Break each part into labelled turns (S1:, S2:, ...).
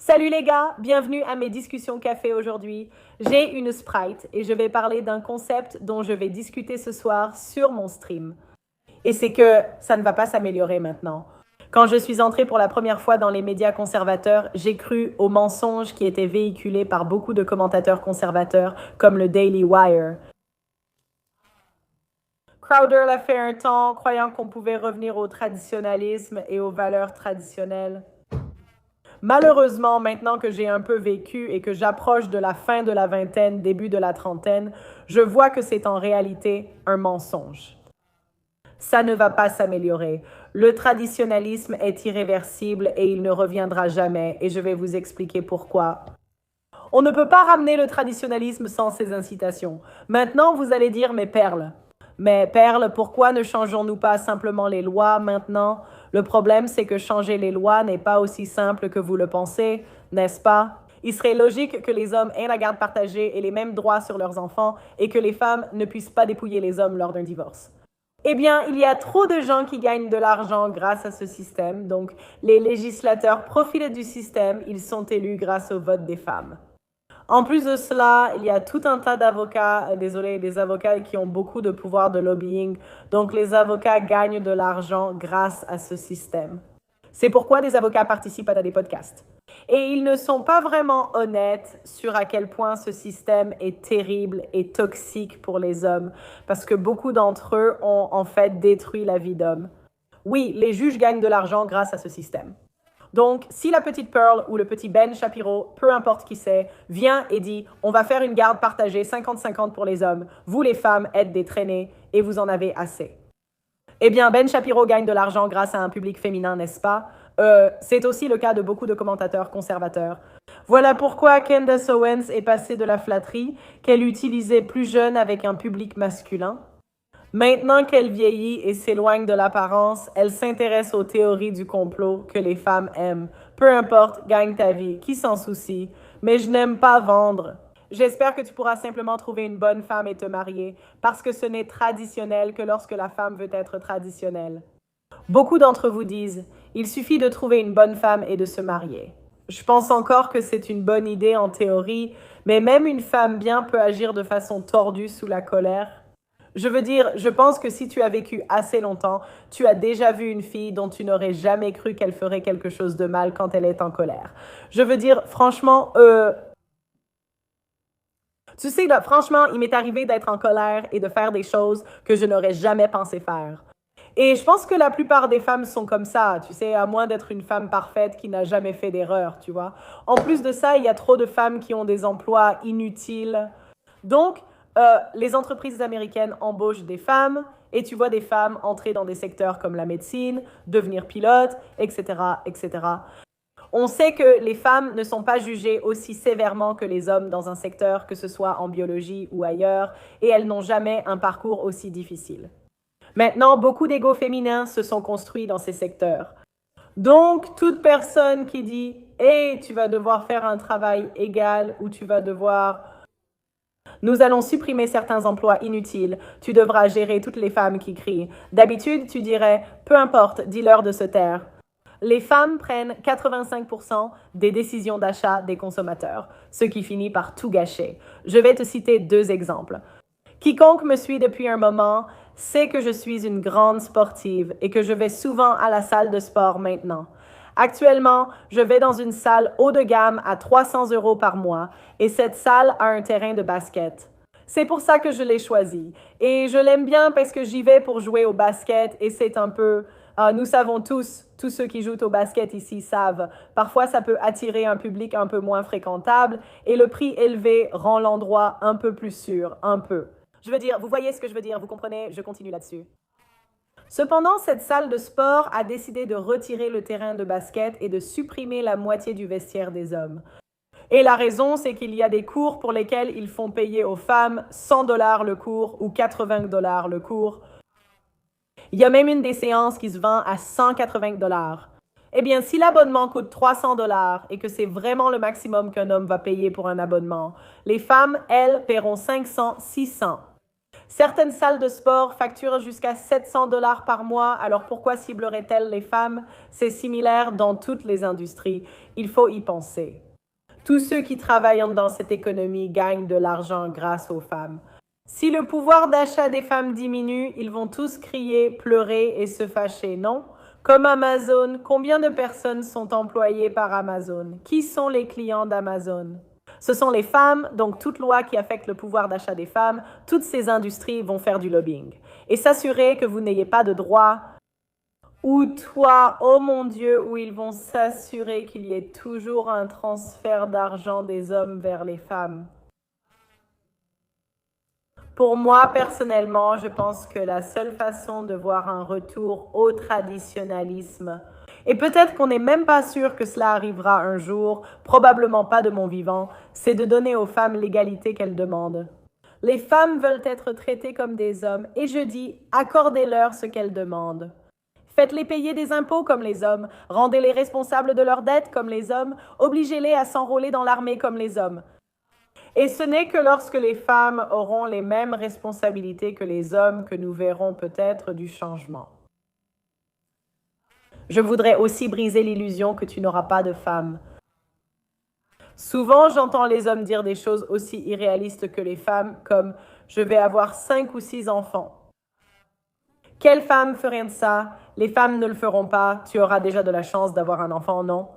S1: Salut les gars, bienvenue à mes discussions café aujourd'hui. J'ai une Sprite et je vais parler d'un concept dont je vais discuter ce soir sur mon stream. Et c'est que ça ne va pas s'améliorer maintenant. Quand je suis entrée pour la première fois dans les médias conservateurs, j'ai cru aux mensonges qui étaient véhiculés par beaucoup de commentateurs conservateurs comme le Daily Wire. Crowder l'a fait un temps, croyant qu'on pouvait revenir au traditionnalisme et aux valeurs traditionnelles. Malheureusement, maintenant que j'ai un peu vécu et que j'approche de la fin de la vingtaine, début de la trentaine, je vois que c'est en réalité un mensonge. Ça ne va pas s'améliorer. Le traditionnalisme est irréversible et il ne reviendra jamais, et je vais vous expliquer pourquoi. On ne peut pas ramener le traditionnalisme sans ces incitations. Maintenant, vous allez dire mes perles. Mais perles, pourquoi ne changeons-nous pas simplement les lois maintenant? Le problème, c'est que changer les lois n'est pas aussi simple que vous le pensez, n'est-ce pas? Il serait logique que les hommes aient la garde partagée et les mêmes droits sur leurs enfants et que les femmes ne puissent pas dépouiller les hommes lors d'un divorce. Eh bien, il y a trop de gens qui gagnent de l'argent grâce à ce système, donc les législateurs profitent du système, ils sont élus grâce au vote des femmes. En plus de cela, il y a tout un tas d'avocats, des avocats qui ont beaucoup de pouvoir de lobbying. Donc, les avocats gagnent de l'argent grâce à ce système. C'est pourquoi des avocats participent à des podcasts. Et ils ne sont pas vraiment honnêtes sur à quel point ce système est terrible et toxique pour les hommes, parce que beaucoup d'entre eux ont en fait détruit la vie d'hommes. Oui, les juges gagnent de l'argent grâce à ce système. Donc, si la petite Pearl ou le petit Ben Shapiro, peu importe qui c'est, vient et dit « On va faire une garde partagée 50-50 pour les hommes, vous les femmes êtes des traînées et vous en avez assez. » Eh bien, Ben Shapiro gagne de l'argent grâce à un public féminin, n'est-ce pas? C'est aussi le cas de beaucoup de commentateurs conservateurs. Voilà pourquoi Candace Owens est passée de la flatterie qu'elle utilisait plus jeune avec un public masculin. Maintenant qu'elle vieillit et s'éloigne de l'apparence, elle s'intéresse aux théories du complot que les femmes aiment. Peu importe, gagne ta vie, qui s'en soucie? Mais je n'aime pas vendre. J'espère que tu pourras simplement trouver une bonne femme et te marier, parce que ce n'est traditionnel que lorsque la femme veut être traditionnelle. Beaucoup d'entre vous disent, il suffit de trouver une bonne femme et de se marier. Je pense encore que c'est une bonne idée en théorie, mais même une femme bien peut agir de façon tordue sous la colère. Je veux dire, je pense que si tu as vécu assez longtemps, tu as déjà vu une fille dont tu n'aurais jamais cru qu'elle ferait quelque chose de mal quand elle est en colère. Je veux dire, franchement, tu sais, là, franchement, il m'est arrivé d'être en colère et de faire des choses que je n'aurais jamais pensé faire. Et je pense que la plupart des femmes sont comme ça, tu sais, à moins d'être une femme parfaite qui n'a jamais fait d'erreur, tu vois. En plus de ça, il y a trop de femmes qui ont des emplois inutiles. Donc, les entreprises américaines embauchent des femmes et tu vois des femmes entrer dans des secteurs comme la médecine, devenir pilote, etc., etc. On sait que les femmes ne sont pas jugées aussi sévèrement que les hommes dans un secteur, que ce soit en biologie ou ailleurs, et elles n'ont jamais un parcours aussi difficile. Maintenant, beaucoup d'égos féminins se sont construits dans ces secteurs. Donc, toute personne qui dit « Hey, tu vas devoir faire un travail égal ou tu vas devoir… » Nous allons supprimer certains emplois inutiles. Tu devras gérer toutes les femmes qui crient. D'habitude, tu dirais « Peu importe, dis-leur de se taire. » Les femmes prennent 85% des décisions d'achat des consommateurs, ce qui finit par tout gâcher. Je vais te citer 2 exemples. Quiconque me suit depuis un moment sait que je suis une grande sportive et que je vais souvent à la salle de sport maintenant. Actuellement, je vais dans une salle haut de gamme à 300 € par mois et cette salle a un terrain de basket. C'est pour ça que je l'ai choisi. Et je l'aime bien parce que j'y vais pour jouer au basket et c'est un peu… nous savons tous ceux qui jouent au basket ici savent, parfois ça peut attirer un public un peu moins fréquentable et le prix élevé rend l'endroit un peu plus sûr, un peu. Je veux dire, vous voyez ce que je veux dire, vous comprenez? Je continue là-dessus. Cependant, cette salle de sport a décidé de retirer le terrain de basket et de supprimer la moitié du vestiaire des hommes. Et la raison, c'est qu'il y a des cours pour lesquels ils font payer aux femmes 100 $ le cours ou 80 $ le cours. Il y a même une des séances qui se vend à 180 $. Eh bien, si l'abonnement coûte 300 $ et que c'est vraiment le maximum qu'un homme va payer pour un abonnement, les femmes, elles, paieront 500, 600. Certaines salles de sport facturent jusqu'à 700 $ par mois, alors pourquoi cibleraient-elles les femmes? C'est similaire dans toutes les industries. Il faut y penser. Tous ceux qui travaillent dans cette économie gagnent de l'argent grâce aux femmes. Si le pouvoir d'achat des femmes diminue, ils vont tous crier, pleurer et se fâcher, non? Comme Amazon, combien de personnes sont employées par Amazon? Qui sont les clients d'Amazon? Ce sont les femmes, donc toute loi qui affecte le pouvoir d'achat des femmes, toutes ces industries vont faire du lobbying. Et s'assurer que vous n'ayez pas de droits, ou toi, oh mon Dieu, où ils vont s'assurer qu'il y ait toujours un transfert d'argent des hommes vers les femmes. Pour moi, personnellement, je pense que la seule façon de voir un retour au traditionnalisme, et peut-être qu'on n'est même pas sûr que cela arrivera un jour, probablement pas de mon vivant, c'est de donner aux femmes l'égalité qu'elles demandent. Les femmes veulent être traitées comme des hommes, et je dis, accordez-leur ce qu'elles demandent. Faites-les payer des impôts comme les hommes, rendez-les responsables de leurs dettes comme les hommes, obligez-les à s'enrôler dans l'armée comme les hommes. Et ce n'est que lorsque les femmes auront les mêmes responsabilités que les hommes que nous verrons peut-être du changement. Je voudrais aussi briser l'illusion que tu n'auras pas de femme. Souvent, j'entends les hommes dire des choses aussi irréalistes que les femmes, comme « je vais avoir 5 ou 6 enfants ». Quelle femme ferait ça? Les femmes ne le feront pas. Tu auras déjà de la chance d'avoir un enfant, non?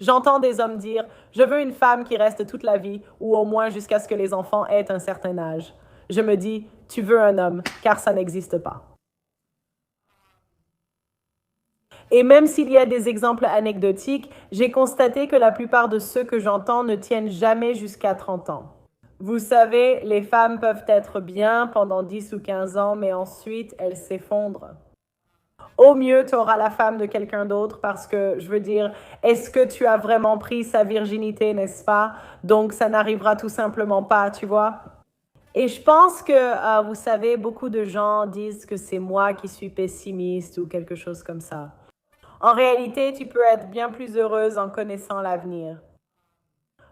S1: J'entends des hommes dire « je veux une femme qui reste toute la vie, ou au moins jusqu'à ce que les enfants aient un certain âge ». Je me dis « tu veux un homme, car ça n'existe pas ». Et même s'il y a des exemples anecdotiques, j'ai constaté que la plupart de ceux que j'entends ne tiennent jamais jusqu'à 30 ans. Vous savez, les femmes peuvent être bien pendant 10 ou 15 ans, mais ensuite, elles s'effondrent. Au mieux, tu auras la femme de quelqu'un d'autre parce que, je veux dire, est-ce que tu as vraiment pris sa virginité, n'est-ce pas? Donc, ça n'arrivera tout simplement pas, tu vois? Et je pense que, vous savez, beaucoup de gens disent que c'est moi qui suis pessimiste ou quelque chose comme ça. En réalité, tu peux être bien plus heureuse en connaissant l'avenir.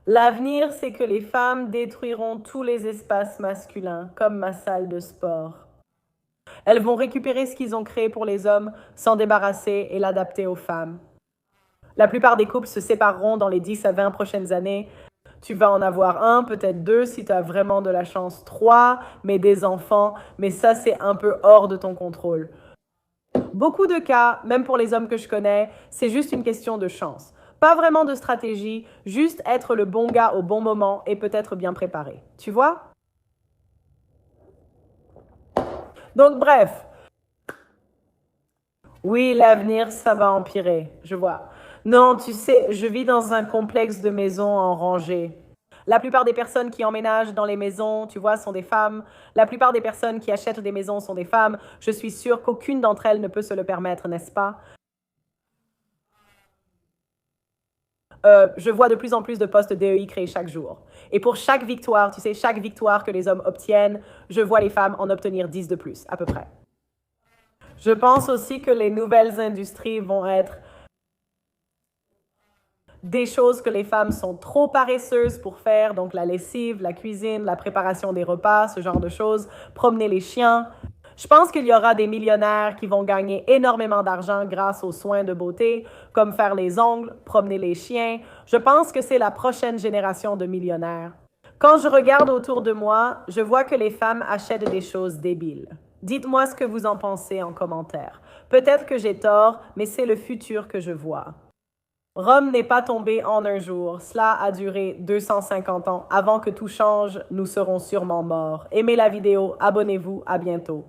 S1: L'avenir, c'est que les femmes détruiront tous les espaces masculins, comme ma salle de sport. Elles vont récupérer ce qu'ils ont créé pour les hommes, s'en débarrasser et l'adapter aux femmes. La plupart des couples se sépareront dans les 10 à 20 prochaines années. Tu vas en avoir un, peut-être deux, si tu as vraiment de la chance, 3, mais des enfants. Mais ça, c'est un peu hors de ton contrôle. Beaucoup de cas, même pour les hommes que je connais, c'est juste une question de chance. Pas vraiment de stratégie, juste être le bon gars au bon moment et peut-être bien préparé. Tu vois? Donc bref, oui, l'avenir, ça va empirer, je vois. Non, tu sais, je vis dans un complexe de maisons en rangée. La plupart des personnes qui emménagent dans les maisons, tu vois, sont des femmes. La plupart des personnes qui achètent des maisons sont des femmes. Je suis sûre qu'aucune d'entre elles ne peut se le permettre, n'est-ce pas? Je vois de plus en plus de postes DEI créés chaque jour. Et pour chaque victoire, tu sais, chaque victoire que les hommes obtiennent, je vois les femmes en obtenir 10 de plus, à peu près. Je pense aussi que les nouvelles industries vont être des choses que les femmes sont trop paresseuses pour faire, donc la lessive, la cuisine, la préparation des repas, ce genre de choses, promener les chiens. Je pense qu'il y aura des millionnaires qui vont gagner énormément d'argent grâce aux soins de beauté, comme faire les ongles, promener les chiens. Je pense que c'est la prochaine génération de millionnaires. Quand je regarde autour de moi, je vois que les femmes achètent des choses débiles. Dites-moi ce que vous en pensez en commentaire. Peut-être que j'ai tort, mais c'est le futur que je vois. Rome n'est pas tombée en un jour. Cela a duré 250 ans. Avant que tout change, nous serons sûrement morts. Aimez la vidéo, abonnez-vous, à bientôt.